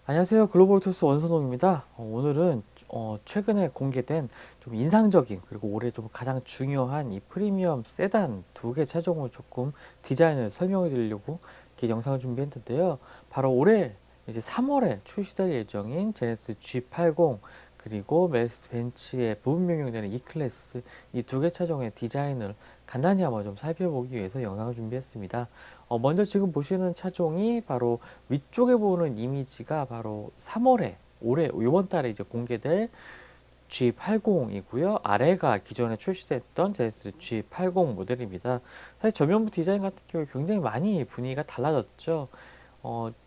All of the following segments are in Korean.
안녕하세요. 글로벌토스 원선홍입니다. 오늘은 최근에 공개된 좀 인상적인 그리고 올해 좀 가장 중요한 이 프리미엄 세단 두 개 차종을 조금 디자인을 설명해 드리려고 이렇게 영상을 준비했는데요. 바로 올해 이제 3월에 출시될 예정인 제네시스 G80 그리고 메르세데스 벤츠의 부분 변경되는 E클래스 이 두 개 차종의 디자인을 간단히 한번 좀 살펴보기 위해서 영상을 준비했습니다. 먼저 지금 보시는 차종이 바로 위쪽에 보는 이미지가 바로 3월에 올해 이번 달에 이제 공개될 G80이고요. 아래가 기존에 출시됐던 제네시스 G80 모델입니다. 사실 전면부 디자인 같은 경우에 굉장히 많이 분위기가 달라졌죠.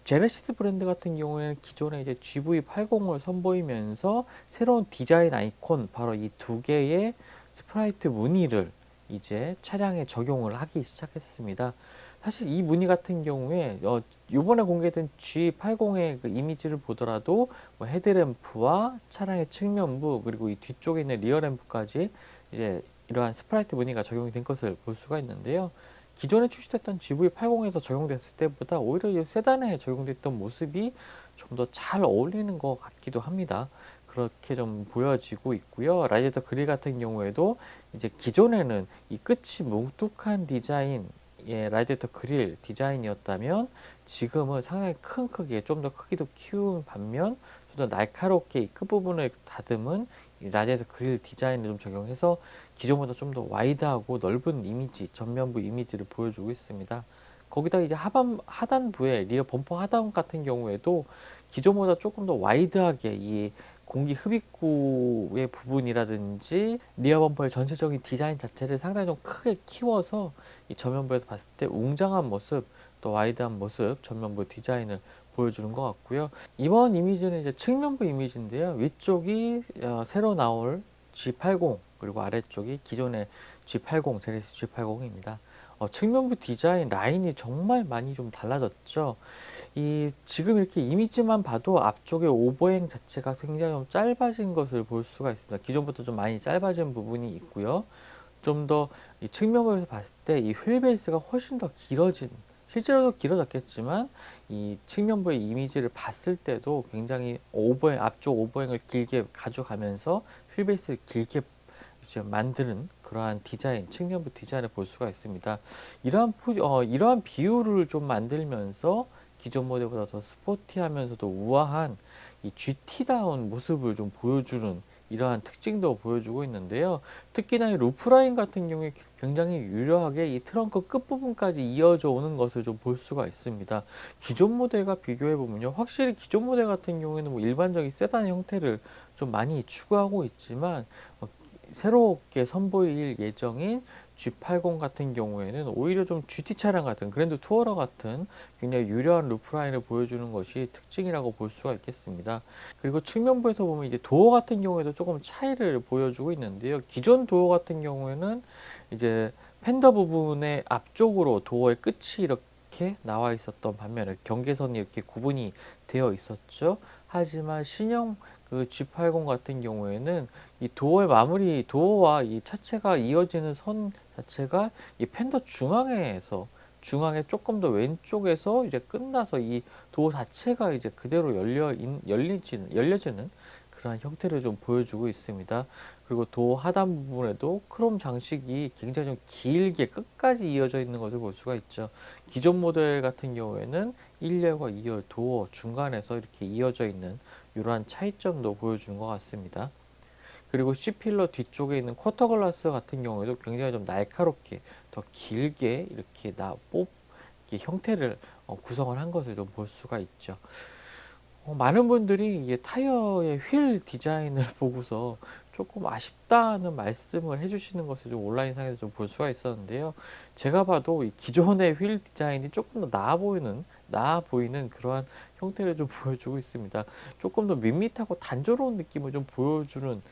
제네시스 브랜드 같은 경우에는 기존에 이제 GV80을 선보이면서 새로운 디자인 아이콘 바로 이 두 개의 스프라이트 무늬를 이제 차량에 적용을 하기 시작했습니다. 사실 이 무늬 같은 경우에 이번에 공개된 G80의 그 이미지를 보더라도 뭐 헤드램프와 차량의 측면부 그리고 이 뒤쪽에 있는 리어램프까지 이제 이러한 스프라이트 무늬가 적용이 된 것을 볼 수가 있는데요. 기존에 출시됐던 GV80에서 적용됐을 때보다 오히려 이 세단에 적용됐던 모습이 좀 더 잘 어울리는 것 같기도 합니다. 그렇게 좀 보여지고 있고요. 라이더 그릴 같은 경우에도 이제 기존에는 이 끝이 뭉툭한 디자인 라이더 그릴 디자인이었다면 지금은 상당히 큰 크기에 좀 더 크기도 키운 반면 좀 더 날카롭게 이 끝부분을 다듬은 이 라디에이터 그릴 디자인을 좀 적용해서 기존보다 좀 더 와이드하고 넓은 이미지, 전면부 이미지를 보여주고 있습니다. 거기다 이제 하단부에 리어 범퍼 하단 같은 경우에도 기존보다 조금 더 와이드하게 이 공기 흡입구의 부분이라든지 리어 범퍼의 전체적인 디자인 자체를 상당히 좀 크게 키워서 이 전면부에서 봤을 때 웅장한 모습, 또 와이드한 모습, 전면부 디자인을 보여주는 것 같고요. 이번 이미지는 이제 측면부 이미지인데요. 위쪽이 새로 나올 G80 그리고 아래쪽이 기존의 G80, 제네시스 G80입니다. 측면부 디자인 라인이 정말 많이 좀 달라졌죠. 이 지금 이렇게 이미지만 봐도 앞쪽에 오버행 자체가 굉장히 좀 짧아진 것을 볼 수가 있습니다. 기존부터 좀 많이 짧아진 부분이 있고요. 좀 더 이 측면부에서 봤을 때 이 휠베이스가 훨씬 더 길어진 실제로도 길어졌겠지만 이 측면부의 이미지를 봤을 때도 굉장히 오버행 앞쪽 오버행을 길게 가져가면서 휠베이스를 길게 이제 만드는 그러한 디자인 측면부 디자인을 볼 수가 있습니다. 이러한 비율을 좀 만들면서 기존 모델보다 더 스포티하면서도 우아한 이 GT다운 모습을 좀 보여주는 이러한 특징도 보여주고 있는데요. 특히나 이 루프라인 같은 경우에 굉장히 유려하게 이 트렁크 끝부분까지 이어져 오는 것을 좀 볼 수가 있습니다. 기존 모델과 비교해 보면요. 확실히 기존 모델 같은 경우에는 뭐 일반적인 세단 형태를 좀 많이 추구하고 있지만 새롭게 선보일 예정인 G80 같은 경우에는 오히려 좀 GT 차량 같은 그랜드 투어러 같은 굉장히 유려한 루프라인을 보여주는 것이 특징이라고 볼 수가 있겠습니다. 그리고 측면부에서 보면 이제 도어 같은 경우에도 조금 차이를 보여주고 있는데요. 기존 도어 같은 경우에는 이제 팬더 부분의 앞쪽으로 도어의 끝이 이렇게 나와 있었던 반면에 경계선이 이렇게 구분이 되어 있었죠. 하지만 신형 그 G80 같은 경우에는 이 도어의 마무리, 도어와 이 차체가 이어지는 선 자체가 이 팬더 중앙에 조금 더 왼쪽에서 이제 끝나서 이 도어 자체가 이제 그대로 열려지는 그러한 형태를 좀 보여주고 있습니다. 그리고 도어 하단 부분에도 크롬 장식이 굉장히 좀 길게 끝까지 이어져 있는 것을 볼 수가 있죠. 기존 모델 같은 경우에는 1열과 2열 도어 중간에서 이렇게 이어져 있는 이러한 차이점도 보여주는 것 같습니다. 그리고 C필러 뒤쪽에 있는 쿼터 글라스 같은 경우에도 굉장히 좀 날카롭게 더 길게 이렇게 이렇게 형태를 구성을 한 것을 좀 볼 수가 있죠. 많은 분들이 이게 타이어의 휠 디자인을 보고서 조금 아쉽다는 말씀을 해주시는 것을 좀 온라인상에서 좀 볼 수가 있었는데요. 제가 봐도 이 기존의 휠 디자인이 조금 더 나아 보이는 그러한 형태를 좀 보여주고 있습니다. 조금 더 밋밋하고 단조로운 느낌을 좀 보여주는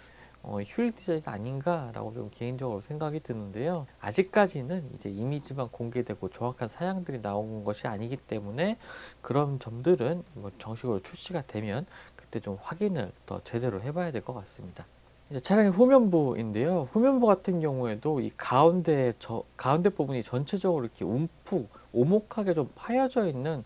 휠 디자인 아닌가라고 좀 개인적으로 생각이 드는데요. 아직까지는 이제 이미지만 공개되고 정확한 사양들이 나온 것이 아니기 때문에 그런 점들은 뭐 정식으로 출시가 되면 그때 좀 확인을 더 제대로 해봐야 될 것 같습니다. 이제 차량의 후면부인데요. 후면부 같은 경우에도 이 가운데 부분이 전체적으로 이렇게 움푹 오목하게 좀 파여져 있는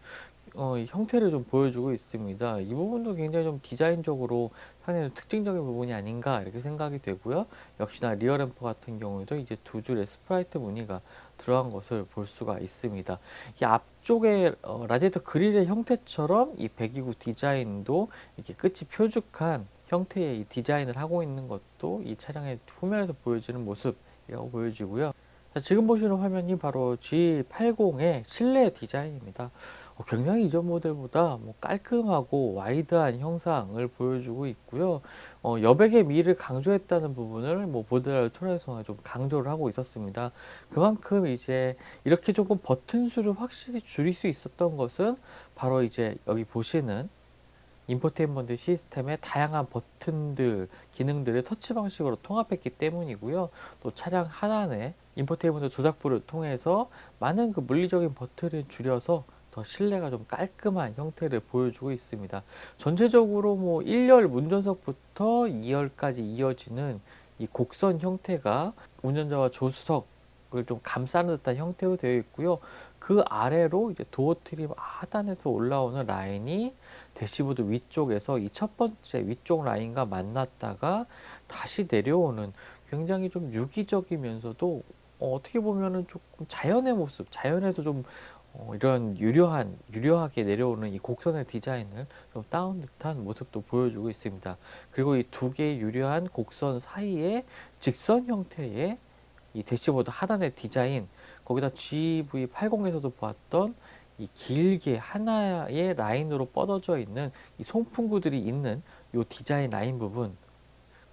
이 형태를 좀 보여주고 있습니다. 이 부분도 굉장히 좀 디자인적으로 상당히 특징적인 부분이 아닌가 이렇게 생각이 되고요. 역시나 리어 램프 같은 경우에도 이제 두 줄의 스프라이트 무늬가 들어간 것을 볼 수가 있습니다. 이 앞쪽에 라디에이터 그릴의 형태처럼 이 배기구 디자인도 이렇게 끝이 뾰족한 형태의 이 디자인을 하고 있는 것도 이 차량의 후면에서 보여지는 모습이라고 보여지고요. 자, 지금 보시는 화면이 바로 G80의 실내 디자인입니다. 굉장히 이전 모델보다 뭐 깔끔하고 와이드한 형상을 보여주고 있고요. 여백의 미를 강조했다는 부분을 뭐 모델을 통해서 좀 강조를 하고 있었습니다. 그만큼 이제 이렇게 조금 버튼 수를 확실히 줄일 수 있었던 것은 바로 이제 여기 보시는 인포테인먼트 시스템의 다양한 버튼들, 기능들을 터치 방식으로 통합했기 때문이고요. 또 차량 하단에 인포테인먼트 조작부를 통해서 많은 그 물리적인 버튼을 줄여서 더 실내가 좀 깔끔한 형태를 보여주고 있습니다. 전체적으로 뭐 1열 운전석부터 2열까지 이어지는 이 곡선 형태가 운전자와 조수석을 좀 감싸는 듯한 형태로 되어 있고요. 그 아래로 이제 도어 트림 하단에서 올라오는 라인이 대시보드 위쪽에서 이 첫 번째 위쪽 라인과 만났다가 다시 내려오는 굉장히 좀 유기적이면서도 어떻게 보면은 조금 자연의 모습, 자연에서 좀 이런 유려하게 내려오는 이 곡선의 디자인을 좀 따온 듯한 모습도 보여주고 있습니다. 그리고 이 두 개의 유려한 곡선 사이에 직선 형태의 이 대시보드 하단의 디자인, 거기다 GV80에서도 보았던 이 길게 하나의 라인으로 뻗어져 있는 이 송풍구들이 있는 이 디자인 라인 부분,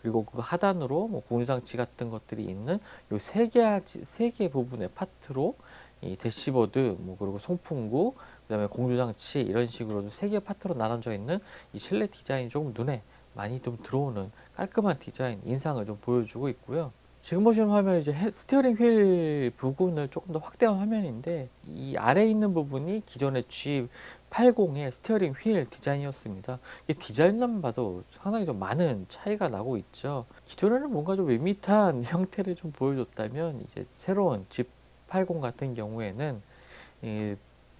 그리고 그 하단으로 뭐 공유장치 같은 것들이 있는 요 세 개 부분의 파트로 이 대시보드, 뭐 그리고 송풍구, 그다음에 공조장치 이런 식으로 세 개 파트로 나눠져 있는 이 실내 디자인이 조금 눈에 많이 좀 들어오는 깔끔한 디자인 인상을 좀 보여주고 있고요. 지금 보시는 화면은 이제 스티어링 휠 부분을 조금 더 확대한 화면인데, 이 아래에 있는 부분이 기존의 G80의 스티어링 휠 디자인이었습니다. 이 디자인만 봐도 상당히 좀 많은 차이가 나고 있죠. 기존에는 뭔가 좀 밋밋한 형태를 좀 보여줬다면, 이제 새로운 G80 같은 경우에는 이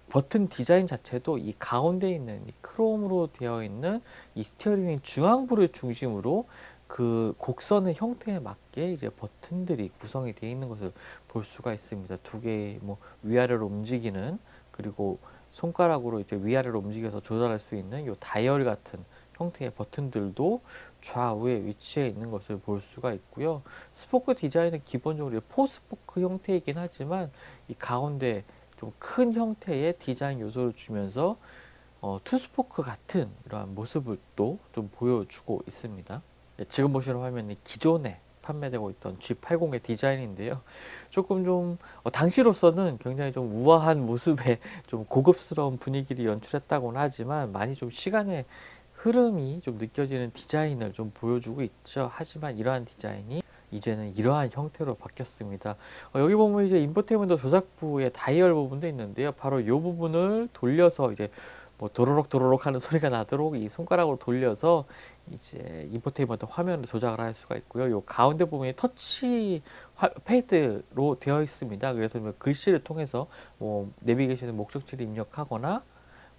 버튼 디자인 자체도 이 가운데 있는 이 크롬으로 되어 있는 이 스티어링 휠 중앙부를 중심으로 그 곡선의 형태에 맞게 이제 버튼들이 구성이 되어 있는 것을 볼 수가 있습니다. 두 개의 뭐 위아래로 움직이는, 그리고 손가락으로 이제 위아래로 움직여서 조절할 수 있는 요 다이얼 같은 형태의 버튼들도 좌우에 위치해 있는 것을 볼 수가 있고요. 스포크 디자인은 기본적으로 포스포크 형태이긴 하지만 이 가운데 좀 큰 형태의 디자인 요소를 주면서 투스포크 같은 이러한 모습을 또 좀 보여주고 있습니다. 지금 보시는 화면이 기존에 판매되고 있던 G80의 디자인인데요. 조금 좀 당시로서는 굉장히 좀 우아한 모습의 좀 고급스러운 분위기를 연출했다고는 하지만, 많이 좀 시간의 흐름이 좀 느껴지는 디자인을 좀 보여주고 있죠. 하지만 이러한 디자인이 이제는 이러한 형태로 바뀌었습니다. 여기 보면 이제 인포테인먼트 조작부의 다이얼 부분도 있는데요. 바로 이 부분을 돌려서 이제 뭐 도로록 도로록 하는 소리가 나도록 이 손가락으로 돌려서 이제 인포테인먼트 화면을 조작을 할 수가 있고요. 요 가운데 부분이 터치 패드로 되어 있습니다. 그래서 뭐 글씨를 통해서 뭐 내비게이션의 목적지를 입력하거나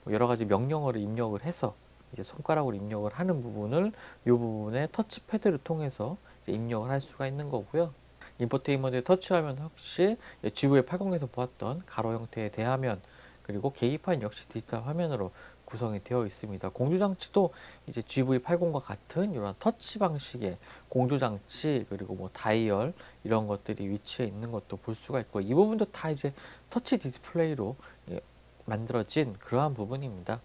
뭐 여러 가지 명령어를 입력을 해서 이제 손가락으로 입력을 하는 부분을 이 부분에 터치패드를 통해서 이제 입력을 할 수가 있는 거고요. 인포테인먼트에 터치하면 혹시 GV80에서 보았던 가로 형태의 대화면, 그리고 계기판 역시 디지털 화면으로 구성이 되어 있습니다. 공조장치도 이제 GV80과 같은 이런 터치 방식의 공조장치, 그리고 뭐 다이얼 이런 것들이 위치해 있는 것도 볼 수가 있고, 이 부분도 다 이제 터치 디스플레이로 만들어진 그러한 부분입니다.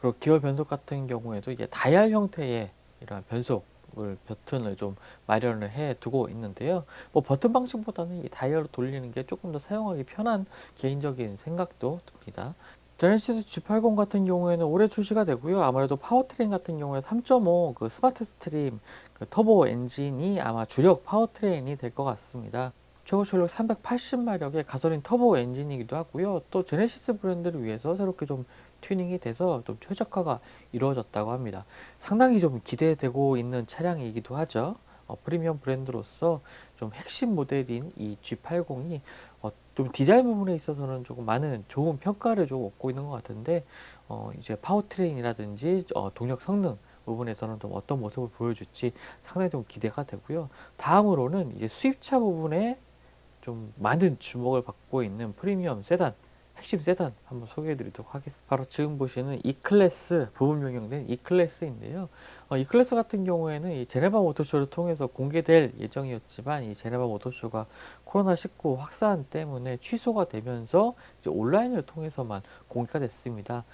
그리고 기어 변속 같은 경우에도 이제 다이얼 형태의 이러한 변속을 버튼을 좀 마련을 해 두고 있는데요. 뭐 버튼 방식보다는 이 다이얼을 돌리는 게 조금 더 사용하기 편한 개인적인 생각도 듭니다. 제네시스 G80 같은 경우에는 올해 출시가 되고요. 아무래도 파워트레인 같은 경우에 3.5 그 스마트 스트림 그 터보 엔진이 아마 주력 파워트레인이 될 것 같습니다. 최고 출력 380마력의 가솔린 터보 엔진이기도 하고요. 또 제네시스 브랜드를 위해서 새롭게 좀 튜닝이 돼서 좀 최적화가 이루어졌다고 합니다. 상당히 좀 기대되고 있는 차량이기도 하죠. 프리미엄 브랜드로서 좀 핵심 모델인 이 G80이 좀 디자인 부분에 있어서는 조금 많은 좋은 평가를 좀 얻고 있는 것 같은데, 이제 파워트레인이라든지 동력 성능 부분에서는 좀 어떤 모습을 보여줄지 상당히 좀 기대가 되고요. 다음으로는 이제 수입차 부분에 좀 많은 주목을 받고 있는 프리미엄 세단, 핵심 세단 한번 소개해 드리도록 하겠습니다. 바로 지금 보시는 E클래스, 부분 변경된 E클래스인데요. E클래스 같은 경우에는 이 제네바 모터쇼를 통해서 공개될 예정이었지만, 이 제네바 모터쇼가 코로나19 확산 때문에 취소가 되면서 이제 온라인을 통해서만 공개가 됐습니다.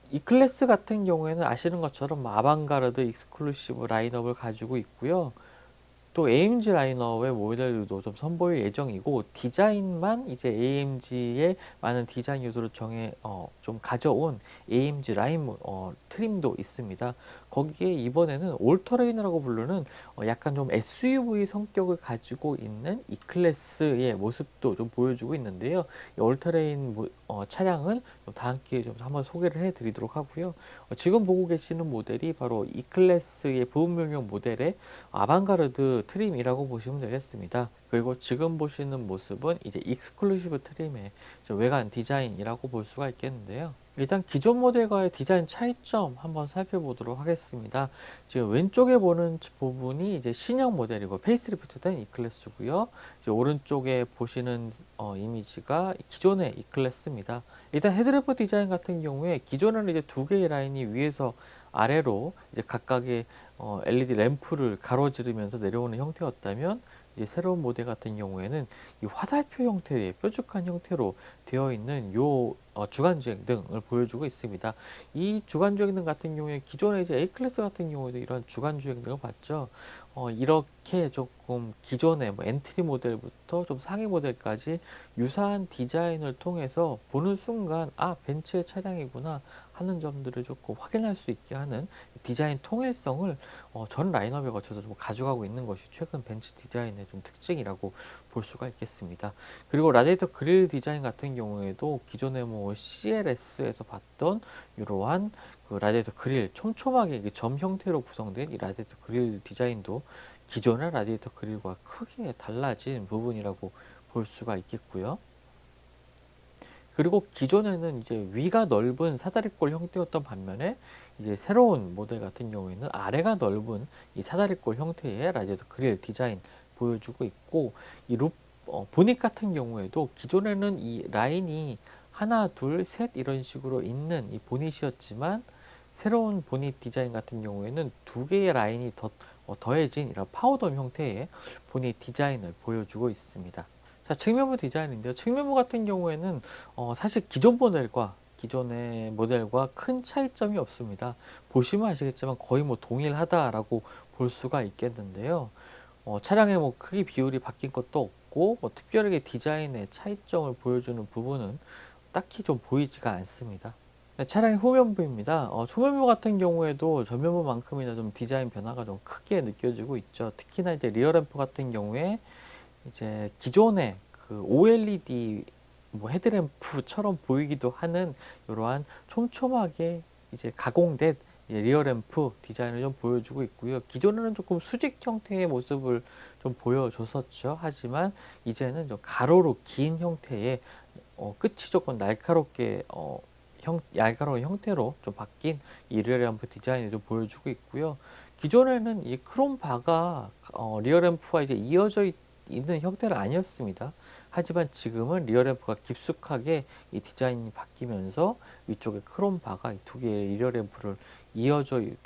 E클래스 같은 경우에는 아시는 것처럼 아방가르드 익스클루시브 라인업을 가지고 있고요. 또 AMG 라인업의 모델들도 좀 선보일 예정이고, 디자인만 이제 AMG의 많은 디자인 요소를 좀 가져온 AMG 라인 트림도 있습니다. 거기에 이번에는 올터레인이라고 부르는 약간 좀 SUV 성격을 가지고 있는 이 클래스의 모습도 좀 보여주고 있는데요. 이 올터레인 차량은 다음 기회에 좀 한번 소개를 해드리도록 하고요. 지금 보고 계시는 모델이 바로 이 클래스의 부분명령 모델의 아방가르드 트림이라고 보시면 되겠습니다. 그리고 지금 보시는 모습은 이제 익스클루시브 트림의 외관 디자인이라고 볼 수가 있겠는데요. 일단 기존 모델과의 디자인 차이점 한번 살펴보도록 하겠습니다. 지금 왼쪽에 보는 부분이 이제 신형 모델이고 페이스리프트된 E클래스고요. 이제 오른쪽에 보시는 이미지가 기존의 E클래스입니다. 일단 헤드램프 디자인 같은 경우에 기존에는 이제 두 개의 라인이 위에서 아래로 이제 각각의 LED 램프를 가로지르면서 내려오는 형태였다면, 이제 새로운 모델 같은 경우에는 이 화살표 형태의 뾰족한 형태로 되어 있는 요 주간주행 등을 보여주고 있습니다. 이 주간주행 등 같은 경우에 기존에 이제 A클래스 같은 경우에도 이런 주간주행 등을 봤죠. 이렇게 조금 기존의 뭐 엔트리 모델부터 좀 상위 모델까지 유사한 디자인을 통해서 보는 순간 벤츠의 차량이구나 하는 점들을 조금 확인할 수 있게 하는 디자인 통일성을 전 라인업에 거쳐서 좀 가져가고 있는 것이 최근 벤츠 디자인의 좀 특징이라고 볼 수가 있겠습니다. 그리고 라디에이터 그릴 디자인 같은 경우에도 기존에 뭐 CLS에서 봤던 이러한 그 라디에이터 그릴 촘촘하게 점 형태로 구성된 이 라디에이터 그릴 디자인도 기존의 라디에이터 그릴과 크게 달라진 부분이라고 볼 수가 있겠고요. 그리고 기존에는 이제 위가 넓은 사다리꼴 형태였던 반면에, 이제 새로운 모델 같은 경우에는 아래가 넓은 이 사다리꼴 형태의 라디에이터 그릴 디자인 보여주고 있고, 이 보닛 같은 경우에도 기존에는 이 라인이 하나, 둘, 셋 이런 식으로 있는 이 보닛이었지만, 새로운 보닛 디자인 같은 경우에는 두 개의 라인이 더해진 이런 파우더 형태의 보닛 디자인을 보여주고 있습니다. 자, 측면부 디자인인데요. 측면부 같은 경우에는 사실 기존의 모델과 큰 차이점이 없습니다. 보시면 아시겠지만 거의 뭐 동일하다라고 볼 수가 있겠는데요. 차량의 뭐 크기 비율이 바뀐 것도 없고, 특별하게 디자인의 차이점을 보여주는 부분은 딱히 좀 보이지가 않습니다. 네, 차량의 후면부입니다. 후면부 같은 경우에도 전면부만큼이나 좀 디자인 변화가 좀 크게 느껴지고 있죠. 특히나 이제 리어램프 같은 경우에 이제 기존의 그 OLED 뭐 헤드램프처럼 보이기도 하는 이러한 촘촘하게 이제 가공된 리어램프 디자인을 좀 보여주고 있고요. 기존에는 조금 수직 형태의 모습을 좀 보여줬었죠. 하지만 이제는 좀 가로로 긴 형태의 끝이 조금 날카롭게 날카로운 형태로 좀 바뀐 이 리어램프 디자인을 좀 보여주고 있고요. 기존에는 이 크롬 바가 리어램프와 이제 이어져 있는 형태는 아니었습니다. 하지만 지금은 리어램프가 깊숙하게 이 디자인이 바뀌면서 위쪽에 크롬 바가 이 두 개의 리어램프를 이어주는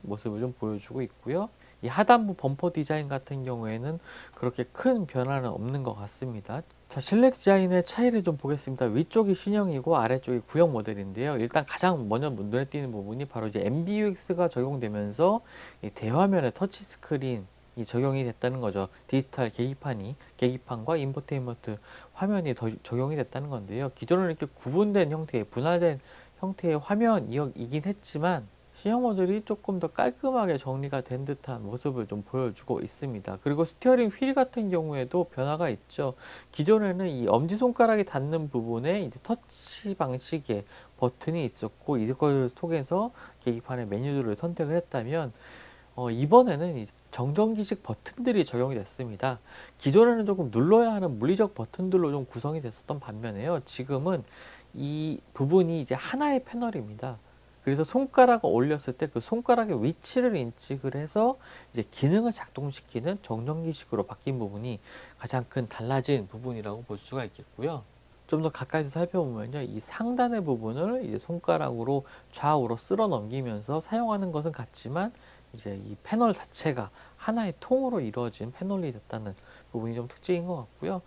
모습을 좀 보여주고 있고요. 이 하단부 범퍼 디자인 같은 경우에는 그렇게 큰 변화는 없는 것 같습니다. 자, 실내 디자인의 차이를 좀 보겠습니다. 위쪽이 신형이고 아래쪽이 구형 모델인데요. 일단 가장 먼저 눈에 띄는 부분이 바로 이제 MBUX가 적용되면서 이 대화면에 터치 스크린이 적용이 됐다는 거죠. 디지털 계기판과 인포테인먼트 화면이 적용이 됐다는 건데요. 기존은 이렇게 구분된 형태의 분할된 형태의 화면이긴 했지만, 신형 모델이 조금 더 깔끔하게 정리가 된 듯한 모습을 좀 보여주고 있습니다. 그리고 스티어링 휠 같은 경우에도 변화가 있죠. 기존에는 이 엄지손가락이 닿는 부분에 이제 터치 방식의 버튼이 있었고, 이걸 통해서 계기판의 메뉴들을 선택을 했다면, 이번에는 이제 정전기식 버튼들이 적용이 됐습니다. 기존에는 조금 눌러야 하는 물리적 버튼들로 좀 구성이 됐었던 반면에요. 지금은 이 부분이 이제 하나의 패널입니다. 그래서 손가락을 올렸을 때 그 손가락의 위치를 인식을 해서 이제 기능을 작동시키는 정전기식으로 바뀐 부분이 가장 큰 달라진 부분이라고 볼 수가 있겠고요. 좀 더 가까이서 살펴보면요. 이 상단의 부분을 이제 손가락으로 좌우로 쓸어 넘기면서 사용하는 것은 같지만 이제 이 패널 자체가 하나의 통으로 이루어진 패널이 됐다는 부분이 좀 특징인 것 같고요.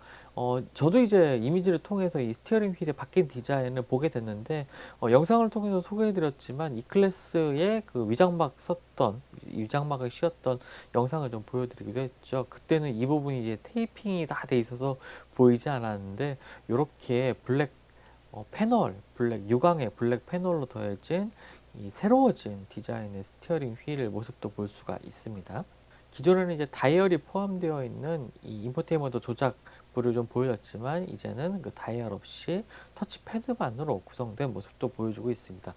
저도 이제 이미지를 통해서 이 스티어링 휠의 바뀐 디자인을 보게 됐는데, 영상을 통해서 소개해드렸지만 이 클래스의 그 위장막을 씌웠던 영상을 좀 보여드리기도 했죠. 그때는 이 부분이 이제 테이핑이 다 돼 있어서 보이지 않았는데, 이렇게 블랙 유광의 블랙 패널로 더해진 이 새로워진 디자인의 스티어링 휠 모습도 볼 수가 있습니다. 기존에는 이제 다이얼이 포함되어 있는 이 인포테인먼트 조작부를 좀 보여줬지만, 이제는 그 다이얼 없이 터치패드만으로 구성된 모습도 보여주고 있습니다.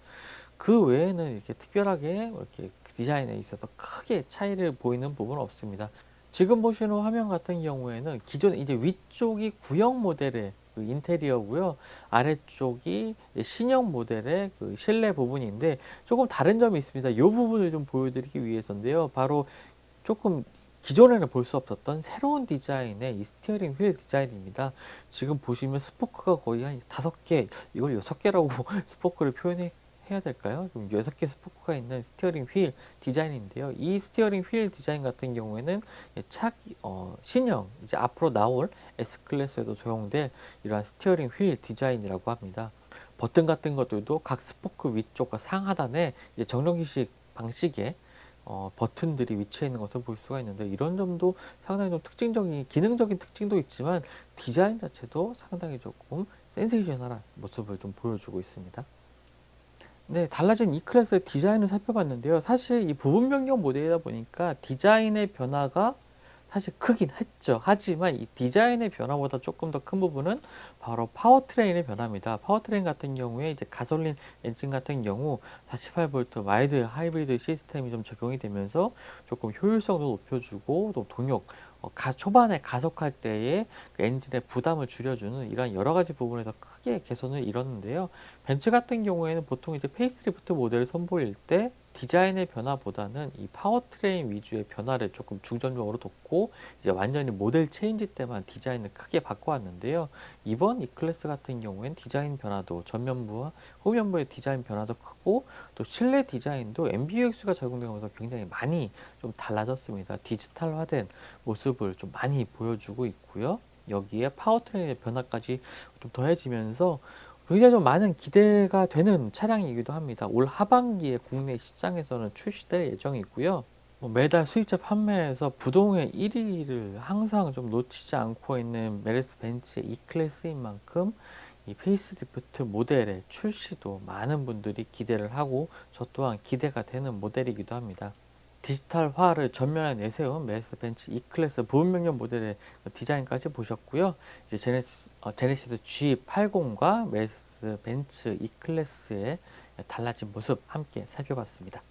그 외에는 이렇게 특별하게 이렇게 디자인에 있어서 크게 차이를 보이는 부분은 없습니다. 지금 보시는 화면 같은 경우에는 기존 이제 위쪽이 구형 모델의 그 인테리어고요. 아래쪽이 신형 모델의 그 실내 부분인데, 조금 다른 점이 있습니다. 이 부분을 좀 보여드리기 위해서인데요. 바로 조금 기존에는 볼 수 없었던 새로운 디자인의 이 스티어링 휠 디자인입니다. 지금 보시면 스포크가 거의 한 5개, 이걸 6개라고 스포크를 해야 될까요? 좀 6개 스포크가 있는 스티어링 휠 디자인인데요. 이 스티어링 휠 디자인 같은 경우에는 신형, 이제 앞으로 나올 S클래스에도 적용될 이러한 스티어링 휠 디자인이라고 합니다. 버튼 같은 것들도 각 스포크 위쪽과 상하단에 이제 정전기식 방식의 버튼들이 위치해 있는 것을 볼 수가 있는데, 이런 점도 상당히 좀 기능적인 특징도 있지만 디자인 자체도 상당히 조금 센세이셔널한 모습을 좀 보여주고 있습니다. 네, 달라진 E클래스의 디자인을 살펴봤는데요. 사실 이 부분 변경 모델이다 보니까 디자인의 변화가 사실 크긴 했죠. 하지만 이 디자인의 변화보다 조금 더 큰 부분은 바로 파워트레인의 변화입니다. 파워트레인 같은 경우에 이제 가솔린 엔진 같은 경우 48V 마일드 하이브리드 시스템이 좀 적용이 되면서 조금 효율성도 높여주고, 또 초반에 가속할 때의 그 엔진의 부담을 줄여주는 이런 여러 가지 부분에서 크게 개선을 이뤘는데요. 벤츠 같은 경우에는 보통 이제 페이스리프트 모델을 선보일 때 디자인의 변화보다는 이 파워트레인 위주의 변화를 조금 중점적으로 뒀고, 이제 완전히 모델 체인지 때만 디자인을 크게 바꿔왔는데요. 이번 E클래스 같은 경우엔 디자인 변화도 전면부와 후면부의 디자인 변화도 크고, 또 실내 디자인도 MBUX가 적용되면서 굉장히 많이 좀 달라졌습니다. 디지털화된 모습을 좀 많이 보여주고 있고요. 여기에 파워트레인의 변화까지 좀 더해지면서 굉장히 좀 많은 기대가 되는 차량이기도 합니다. 올 하반기에 국내 시장에서는 출시될 예정이고요. 매달 수입차 판매에서 부동의 1위를 항상 좀 놓치지 않고 있는 메르스 벤츠의 E클래스인 만큼 이 페이스리프트 모델의 출시도 많은 분들이 기대를 하고, 저 또한 기대가 되는 모델이기도 합니다. 디지털화를 전면에 내세운 메르스 벤츠 E클래스 부분명령 모델의 디자인까지 보셨고요. 이제 제네시스 G80과 메르스 벤츠 E클래스의 달라진 모습 함께 살펴봤습니다.